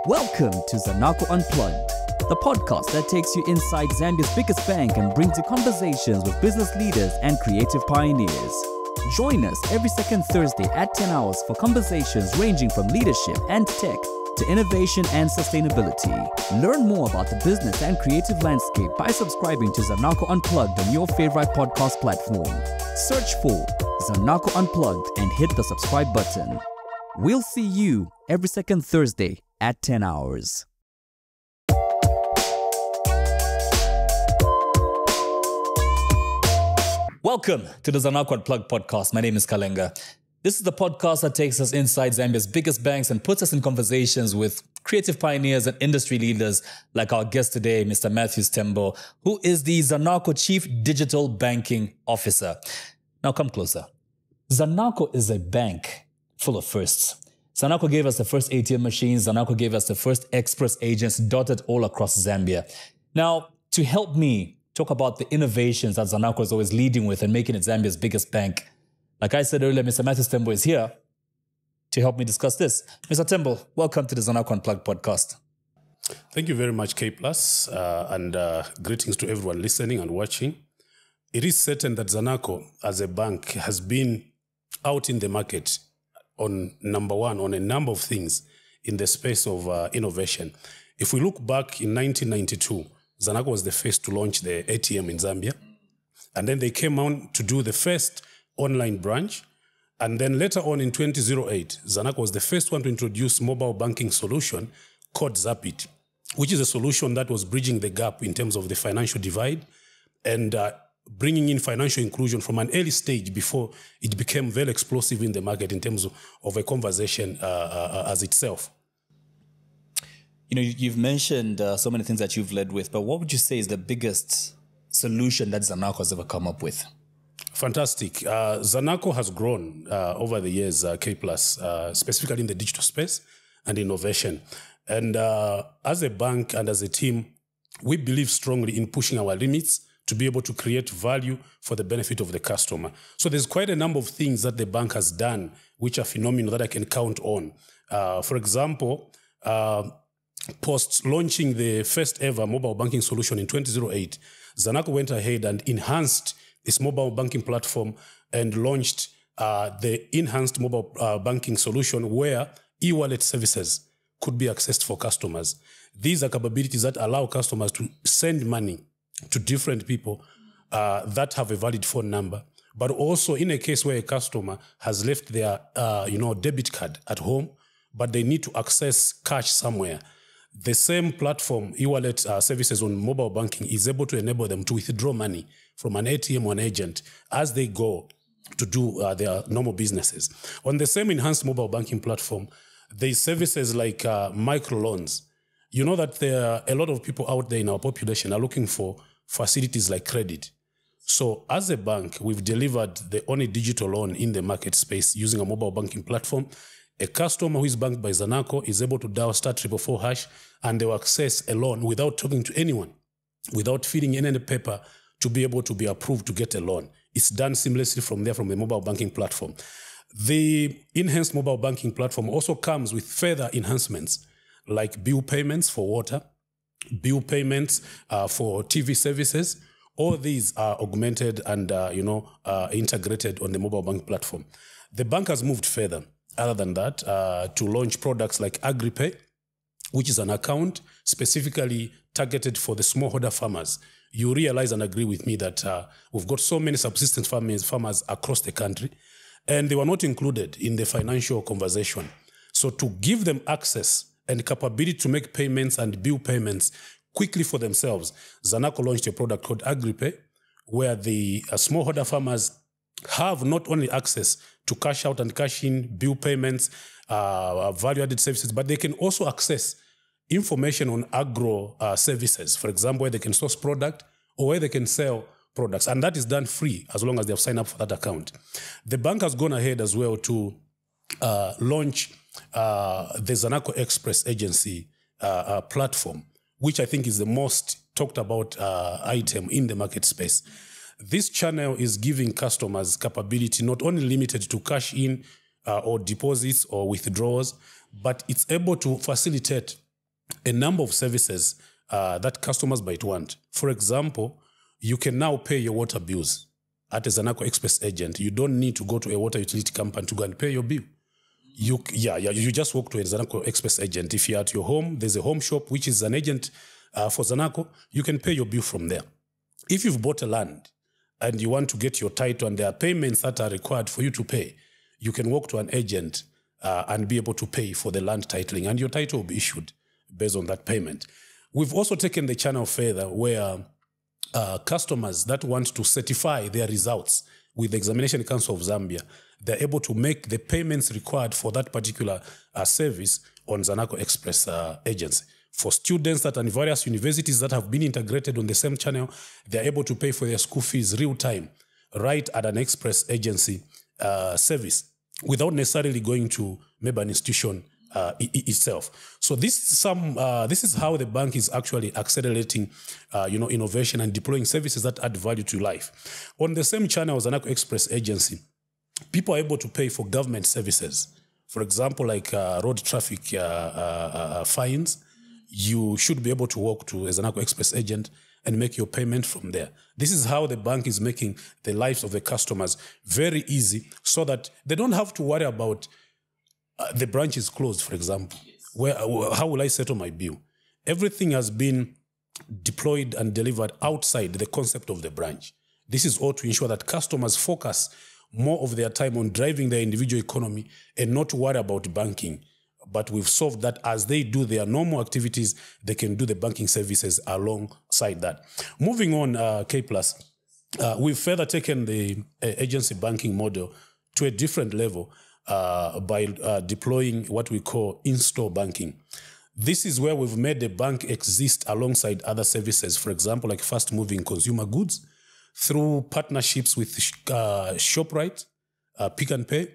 Welcome to Zanaco Unplugged, the podcast that takes you inside Zambia's biggest bank and brings you conversations with business leaders and creative pioneers. Join us every second Thursday at 10 hours for conversations ranging from leadership and tech to innovation and sustainability. Learn more about the business and creative landscape by subscribing to Zanaco Unplugged on your favorite podcast platform. Search for Zanaco Unplugged and hit the subscribe button. We'll see you every second Thursday at 10 hours. Welcome to the Zanaco Unplugged podcast. My name is Kalenga. This is the podcast that takes us inside Zambia's biggest banks and puts us in conversations with creative pioneers and industry leaders like our guest today, Mr. Mathews Tembo, who is the Zanaco Chief Digital Banking Officer. Now come closer. Zanaco is a bank full of firsts. Zanaco gave us the first ATM machines. Zanaco gave us the first express agents dotted all across Zambia. Now, to help me talk about the innovations that Zanaco is always leading with and making it Zambia's biggest bank, like I said earlier, Mr. Mathews Tembo is here to help me discuss this. Mr. Tembo, welcome to the Zanaco Unplugged podcast. Thank you very much, K+, and greetings to everyone listening and watching. It is certain that Zanaco, as a bank, has been out in the market on a number of things in the space of innovation. If we look back in 1992, Zanaco was the first to launch the ATM in Zambia. And then they came on to do the first online branch. And then later on in 2008, Zanaco was the first one to introduce mobile banking solution called Zapit, which is a solution that was bridging the gap in terms of the financial divide and bringing in financial inclusion from an early stage before it became very explosive in the market in terms of a conversation as itself. You know, you've mentioned so many things that you've led with, but what would you say is the biggest solution that Zanaco has ever come up with? Fantastic. Zanaco has grown over the years, K+, specifically in the digital space and innovation. And as a bank and as a team, we believe strongly in pushing our limits to be able to create value for the benefit of the customer. So there's quite a number of things that the bank has done which are phenomenal that I can count on. For example, post-launching the first ever mobile banking solution in 2008, Zanaco went ahead and enhanced its mobile banking platform and launched the enhanced mobile banking solution where e-wallet services could be accessed for customers. These are capabilities that allow customers to send money to different people that have a valid phone number, but also in a case where a customer has left their debit card at home, but they need to access cash somewhere. The same platform, e-wallet services on mobile banking, is able to enable them to withdraw money from an ATM or an agent as they go to do their normal businesses. On the same enhanced mobile banking platform, there's services like microloans. You know that there are a lot of people out there in our population are looking for facilities like credit. So as a bank, we've delivered the only digital loan in the market space using a mobile banking platform. A customer who is banked by Zanaco is able to dial *444# and they will access a loan without talking to anyone, without filling in any paper to be able to be approved to get a loan. It's done seamlessly from there, from the mobile banking platform. The enhanced mobile banking platform also comes with further enhancements like bill payments for water, bill payments for TV services. All these are augmented and integrated on the mobile bank platform. The bank has moved further, other than that, to launch products like AgriPay, which is an account specifically targeted for the smallholder farmers. You realize and agree with me that we've got so many subsistence farmers across the country, and they were not included in the financial conversation. So to give them access and capability to make payments and bill payments quickly for themselves, Zanaco launched a product called AgriPay, where the smallholder farmers have not only access to cash out and cash in, bill payments, value-added services, but they can also access information on agro services, for example, where they can source product or where they can sell products. And that is done free as long as they have signed up for that account. The bank has gone ahead as well to launch the Zanaco Express Agency platform, which I think is the most talked about item in the market space. This channel is giving customers capability not only limited to cash in or deposits or withdrawals, but it's able to facilitate a number of services that customers might want. For example, you can now pay your water bills at a Zanaco Express agent. You don't need to go to a water utility company to go and pay your bill. You just walk to a Zanaco Express agent. If you're at your home, there's a home shop, which is an agent for Zanaco. You can pay your bill from there. If you've bought a land and you want to get your title and there are payments that are required for you to pay, you can walk to an agent and be able to pay for the land titling, and your title will be issued based on that payment. We've also taken the channel further where customers that want to certify their results with the Examination Council of Zambia, they're able to make the payments required for that particular service on Zanaco Express agency. For students that are in various universities that have been integrated on the same channel, they're able to pay for their school fees real time, right at an express agency service, without necessarily going to maybe an institution itself. So this is how the bank is actually accelerating, innovation and deploying services that add value to life. On the same channel, Zanaco Express agency, people are able to pay for government services. For example, like road traffic fines. You should be able to walk to a Zanaco Express agent and make your payment from there. This is how the bank is making the lives of the customers very easy, so that they don't have to worry about the branch is closed, for example. Yes. How will I settle my bill? Everything has been deployed and delivered outside the concept of the branch. This is all to ensure that customers focus more of their time on driving their individual economy and not worry about banking. But we've solved that as they do their normal activities, they can do the banking services alongside that. Moving on, K+, we've further taken the agency banking model to a different level by deploying what we call in-store banking. This is where we've made the bank exist alongside other services, for example, like fast-moving consumer goods, through partnerships with ShopRite, Pick and Pay,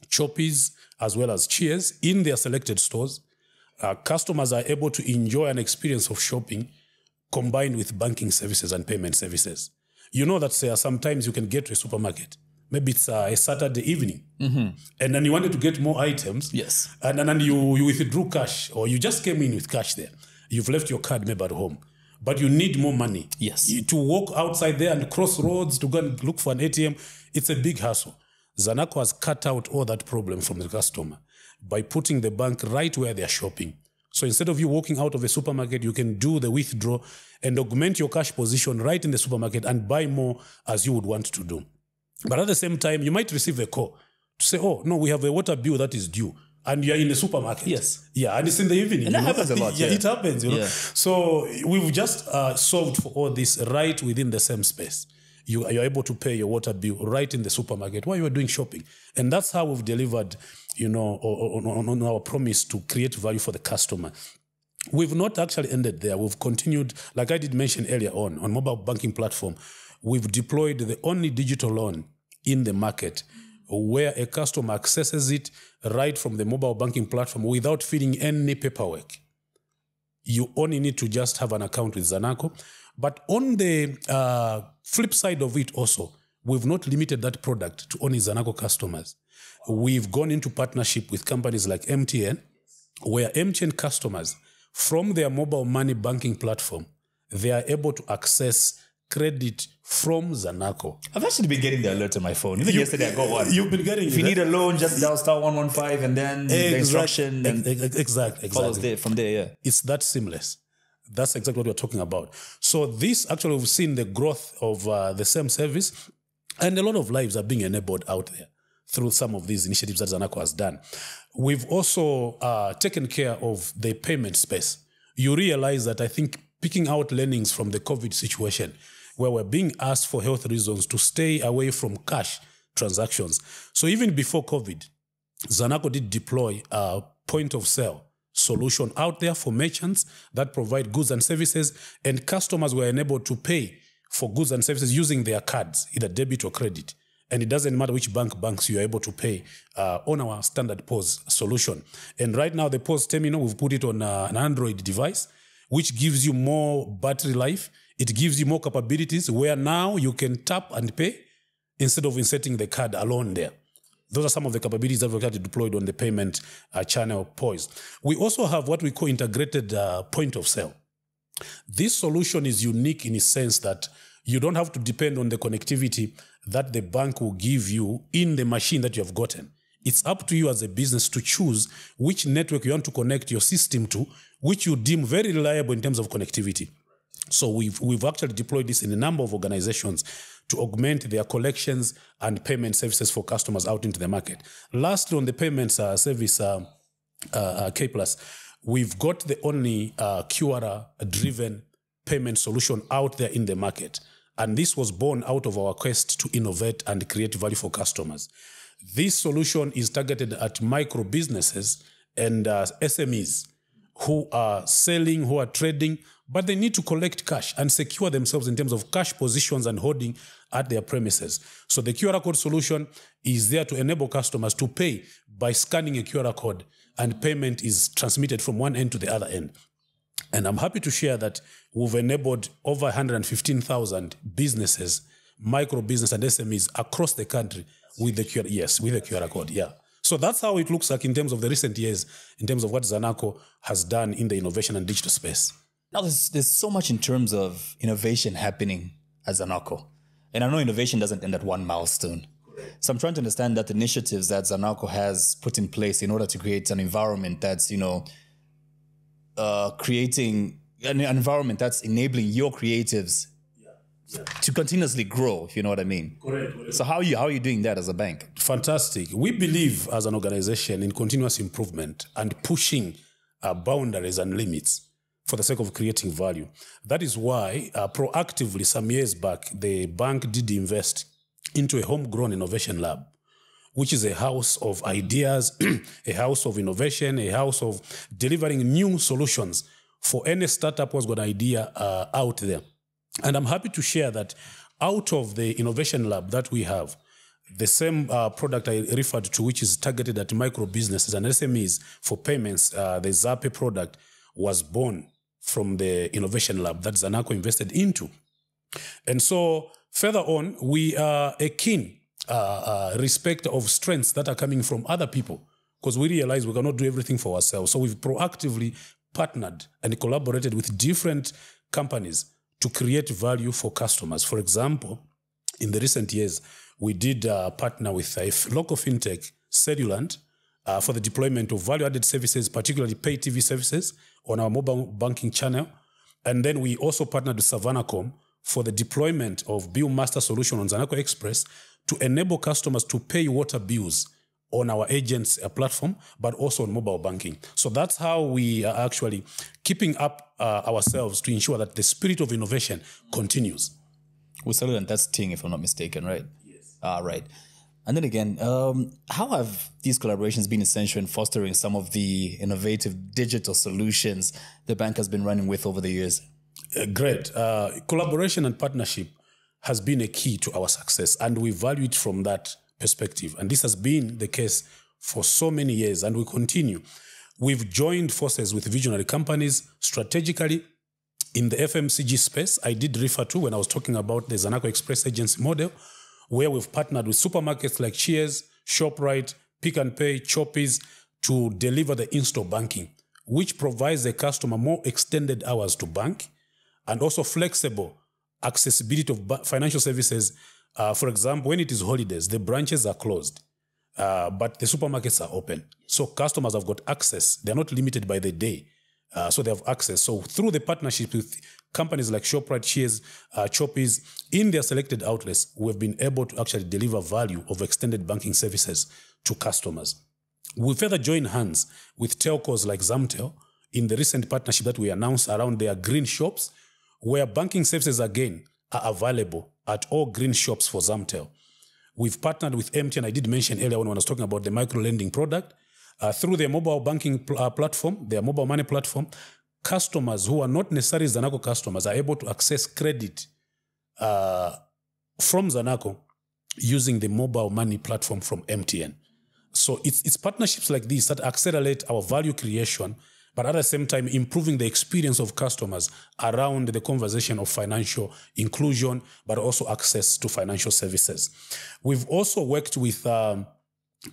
Choppies, as well as Cheers in their selected stores. Customers are able to enjoy an experience of shopping combined with banking services and payment services. You know that sometimes you can get to a supermarket. Maybe it's a Saturday evening. Mm-hmm. And then you wanted to get more items. Yes. And then you withdrew cash, or you just came in with cash there. You've left your card maybe at home. But you need more money. Yes. To walk outside there and cross roads to go and look for an ATM, it's a big hassle. Zanaco has cut out all that problem from the customer by putting the bank right where they're shopping. So instead of you walking out of a supermarket, you can do the withdraw and augment your cash position right in the supermarket and buy more as you would want to do. But at the same time, you might receive a call to say, oh, no, we have a water bill that is due. And you're in the supermarket. Yes. Yeah, and it's in the evening. And that happens a lot. Yeah, it happens, Yeah. So we've just solved for all this right within the same space. You're able to pay your water bill right in the supermarket while you're doing shopping. And that's how we've delivered, on our promise to create value for the customer. We've not actually ended there. We've continued, like I did mention earlier on mobile banking platform, we've deployed the only digital loan in the market where a customer accesses it right from the mobile banking platform without filling any paperwork. You only need to just have an account with Zanaco. But on the flip side of it also, we've not limited that product to only Zanaco customers. We've gone into partnership with companies like MTN, where MTN customers, from their mobile money banking platform, they are able to access credit from Zanaco. I've actually been getting the alert on my phone. Even yesterday I got one. You've been getting it. If you need a loan, just dial *115 and then the instruction. And exactly. Follows from there, yeah. It's that seamless. That's exactly what we're talking about. So this, actually, we've seen the growth of the same service, and a lot of lives are being enabled out there through some of these initiatives that Zanaco has done. We've also taken care of the payment space. You realize that, I think, picking out learnings from the COVID situation, where we're being asked for health reasons to stay away from cash transactions. So even before COVID, Zanaco did deploy a point of sale solution out there for merchants that provide goods and services, and customers were enabled to pay for goods and services using their cards, either debit or credit. And it doesn't matter which banks you are able to pay on our standard POS solution. And right now, the POS terminal, we've put it on an Android device, which gives you more battery life. It gives you more capabilities, where now you can tap and pay instead of inserting the card alone there. Those are some of the capabilities that we've actually deployed on the payment channel POISE. We also have what we call integrated point of sale. This solution is unique in a sense that you don't have to depend on the connectivity that the bank will give you in the machine that you have gotten. It's up to you as a business to choose which network you want to connect your system to, which you deem very reliable in terms of connectivity. So we've actually deployed this in a number of organizations to augment their collections and payment services for customers out into the market. Lastly, on the payments service K+, we've got the only QR-driven payment solution out there in the market. And this was born out of our quest to innovate and create value for customers. This solution is targeted at micro businesses and SMEs who are selling, who are trading, but they need to collect cash and secure themselves in terms of cash positions and holding at their premises. So the QR code solution is there to enable customers to pay by scanning a QR code, and payment is transmitted from one end to the other end. And I'm happy to share that we've enabled over 115,000 businesses, micro business and SMEs across the country with the QR code. Yeah. So that's how it looks like in terms of the recent years, in terms of what Zanaco has done in the innovation and digital space. Now, there's so much in terms of innovation happening at Zanaco. And I know innovation doesn't end at one milestone. So I'm trying to understand that initiatives that Zanaco has put in place in order to create an environment that's, creating an environment that's enabling your creatives to continuously grow, if you know what I mean. Correct. So how are you doing that as a bank? Fantastic. We believe as an organization in continuous improvement and pushing boundaries and limits for the sake of creating value. That is why proactively some years back, the bank did invest into a homegrown innovation lab, which is a house of ideas, a house of innovation, a house of delivering new solutions for any startup who's got an idea out there. And I'm happy to share that out of the innovation lab that we have, the same product I referred to, which is targeted at micro businesses and SMEs for payments, the Zape product was born from the innovation lab that Zanaco invested into. And so further on, we are a keen respect of strengths that are coming from other people, because we realize we cannot do everything for ourselves. So we've proactively partnered and collaborated with different companies to create value for customers. For example, in the recent years, we did partner with a local fintech, Cellulant, for the deployment of value-added services, particularly pay TV services on our mobile banking channel. And then we also partnered with Savanacom for the deployment of Bill Master solution on Zanaco Express to enable customers to pay water bills on our agents platform, but also on mobile banking. So that's how we are actually keeping up ourselves to ensure that the spirit of innovation continues. With Cellulant, that's Ting, if I'm not mistaken, right? Yes. Right. And then again, how have these collaborations been essential in fostering some of the innovative digital solutions the bank has been running with over the years? Great. Collaboration and partnership has been a key to our success, and we value it from that perspective. And this has been the case for so many years, and we continue. We've joined forces with visionary companies strategically in the FMCG space. I did refer to when I was talking about the Zanaco Express agency model, where we've partnered with supermarkets like Cheers, ShopRite, Pick and Pay, Choppies to deliver the in-store banking, which provides the customer more extended hours to bank and also flexible accessibility of financial services. For example, when it is holidays, the branches are closed, but the supermarkets are open. So customers have got access. They're not limited by the day. So they have access. So through the partnership with companies like ShopRite, Cheers, Choppies, in their selected outlets, we've been able to actually deliver value of extended banking services to customers. We further join hands with telcos like Zamtel in the recent partnership that we announced around their green shops, where banking services again are available at all green shops for Zamtel. We've partnered with MTN, I did mention earlier when I was talking about the micro-lending product. Through their mobile banking platform, their mobile money platform, customers who are not necessarily Zanaco customers are able to access credit from Zanaco using the mobile money platform from MTN. So it's partnerships like this that accelerate our value creation, but at the same time improving the experience of customers around the conversation of financial inclusion, but also access to financial services. We've also worked with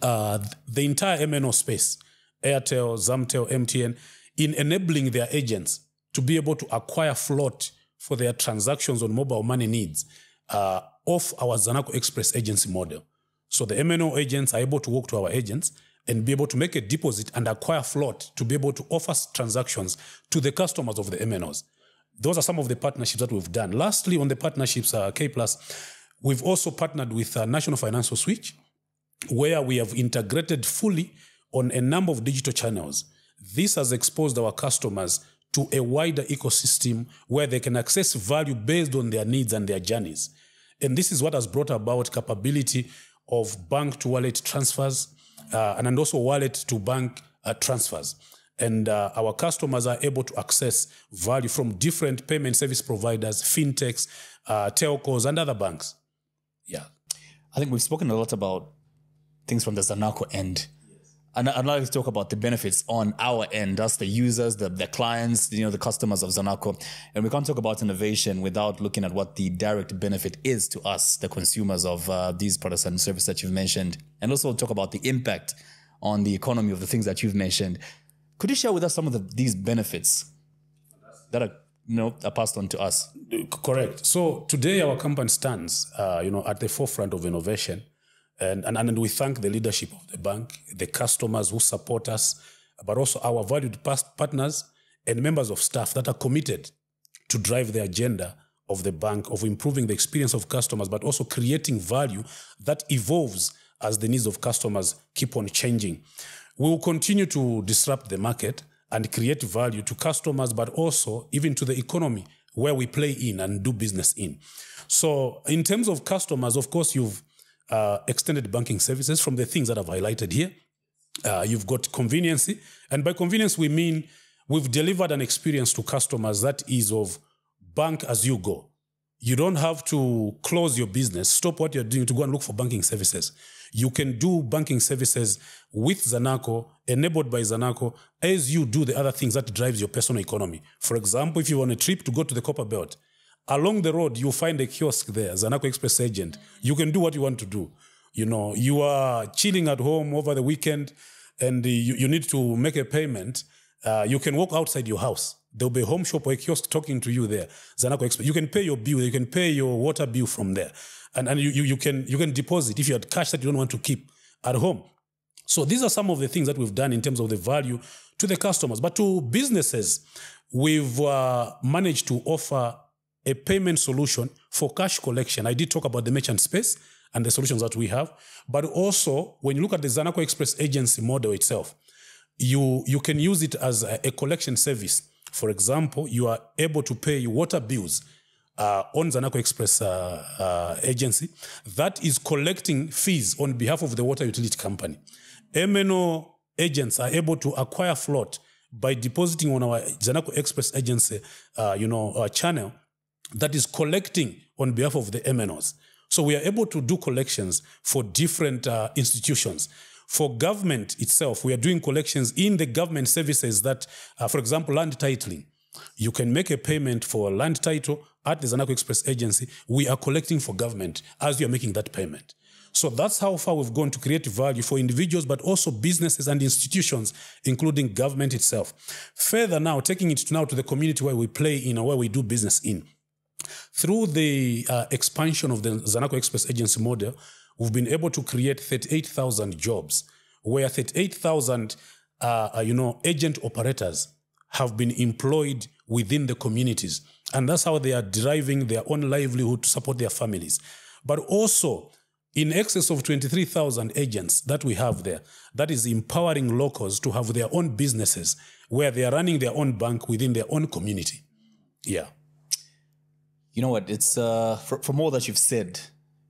the entire MNO space, Airtel, Zamtel, MTN, in enabling their agents to be able to acquire float for their transactions on mobile money needs off our Zanaco Express agency model. So the MNO agents are able to walk to our agents and be able to make a deposit and acquire float to be able to offer transactions to the customers of the MNOs. Those are some of the partnerships that we've done. Lastly, on the partnerships, K+, we've also partnered with National Financial Switch, where we have integrated fully on a number of digital channels. This has exposed our customers to a wider ecosystem where they can access value based on their needs and their journeys. And this is what has brought about capability of bank-to-wallet transfers and also wallet-to-bank transfers. And our customers are able to access value from different payment service providers, fintechs, telcos, and other banks. Yeah. I think we've spoken a lot about things from the Zanaco end. And I'd like to talk about the benefits on our end, us, the users, the clients, the customers of Zanaco. And we can't talk about innovation without looking at what the direct benefit is to us, the consumers of these products and services that you've mentioned. And also talk about the impact on the economy of the things that you've mentioned. Could you share with us some of these benefits that are passed on to us? Correct. So today our company stands, at the forefront of innovation. And we thank the leadership of the bank, the customers who support us, but also our valued partners and members of staff that are committed to drive the agenda of the bank, of improving the experience of customers, but also creating value that evolves as the needs of customers keep on changing. We will continue to disrupt the market and create value to customers, but also even to the economy where we play in and do business in. So in terms of customers, of course, you've extended banking services from the things that I've highlighted here. You've got convenience. And by convenience, we mean we've delivered an experience to customers that is of bank as you go. You don't have to close your business, stop what you're doing to go and look for banking services. You can do banking services with Zanaco, enabled by Zanaco, as you do the other things that drives your personal economy. For example, if you're on a trip to go to the Copper Belt, along the road, you'll find a kiosk there, Zanaco Express agent. You can do what you want to do. You are chilling at home over the weekend and you need to make a payment. You can walk outside your house. There'll be a home shop or a kiosk talking to you there, Zanaco Express. You can pay your bill. You can pay your water bill from there. And you can deposit if you had cash that you don't want to keep at home. So these are some of the things that we've done in terms of the value to the customers. But to businesses, we've managed to offer a payment solution for cash collection. I did talk about the merchant space and the solutions that we have. But also, when you look at the Zanaco Express agency model itself, you can use it as a collection service. For example, you are able to pay water bills on Zanaco Express agency that is collecting fees on behalf of the water utility company. MNO agents are able to acquire float by depositing on our Zanaco Express agency channel that is collecting on behalf of the MNOs. So we are able to do collections for different institutions. For government itself, we are doing collections in the government services that, for example, land titling. You can make a payment for land title at the Zanaco Express agency. We are collecting for government as you are making that payment. So that's how far we've gone to create value for individuals, but also businesses and institutions, including government itself. Further now, taking it now to the community where we play in or where we do business in. Through the expansion of the Zanaco Express agency model, we've been able to create 38,000 jobs, where 38,000 agent operators have been employed within the communities. And that's how they are deriving their own livelihood to support their families. But also, in excess of 23,000 agents that we have there, that is empowering locals to have their own businesses where they are running their own bank within their own community. Yeah. You know what? It's from all that you've said,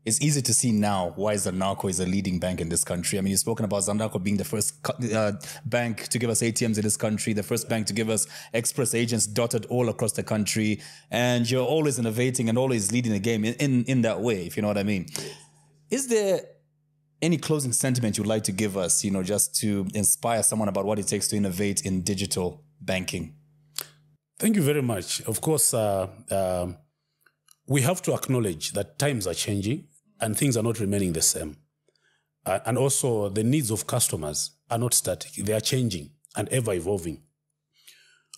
it's easy to see now why Zanaco is a leading bank in this country. I mean, you've spoken about Zanaco being the first bank to give us ATMs in this country, the first bank to give us express agents dotted all across the country. And you're always innovating and always leading the game in that way, if you know what I mean. Is there any closing sentiment you'd like to give us, just to inspire someone about what it takes to innovate in digital banking? Thank you very much. Of course, we have to acknowledge that times are changing and things are not remaining the same. And also the needs of customers are not static. They are changing and ever evolving.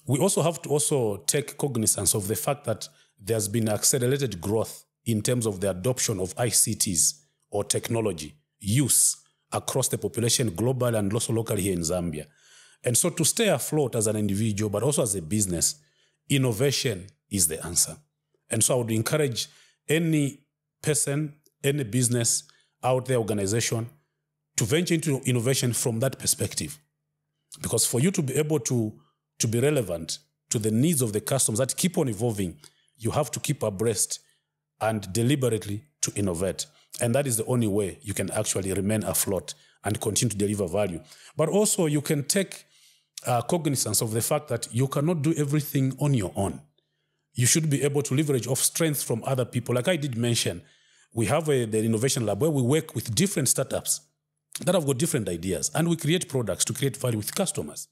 We also have to also take cognizance of the fact that there's been accelerated growth in terms of the adoption of ICTs or technology use across the population globally and also locally here in Zambia. And so to stay afloat as an individual, but also as a business, innovation is the answer. And so I would encourage any person, any business out there, organization, to venture into innovation from that perspective. Because for you to be able to be relevant to the needs of the customers that keep on evolving, you have to keep abreast and deliberately to innovate. And that is the only way you can actually remain afloat and continue to deliver value. But also you can take cognizance of the fact that you cannot do everything on your own. You should be able to leverage off strength from other people. Like I did mention, we have the innovation lab where we work with different startups that have got different ideas, and we create products to create value with customers.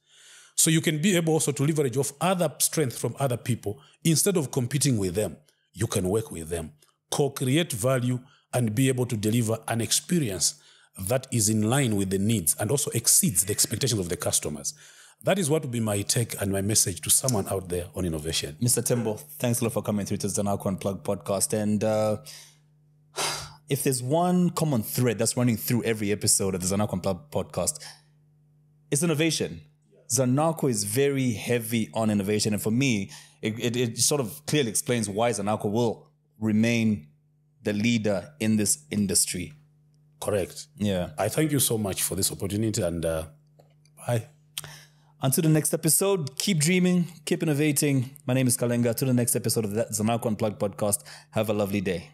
So you can be able also to leverage off other strength from other people. Instead of competing with them, you can work with them, co-create value, and be able to deliver an experience that is in line with the needs and also exceeds the expectations of the customers. That is what would be my take and my message to someone out there on innovation. Mr. Tembo, thanks a lot for coming through to the Zanaco Unplugged podcast. And if there's one common thread that's running through every episode of the Zanaco Unplugged podcast, it's innovation. Zanaco is very heavy on innovation. And for me, it sort of clearly explains why Zanaco will remain the leader in this industry. Correct. Yeah. I thank you so much for this opportunity, and bye. Until the next episode, keep dreaming, keep innovating. My name is Kalenga. Until the next episode of the Zanaco Unplugged podcast, have a lovely day.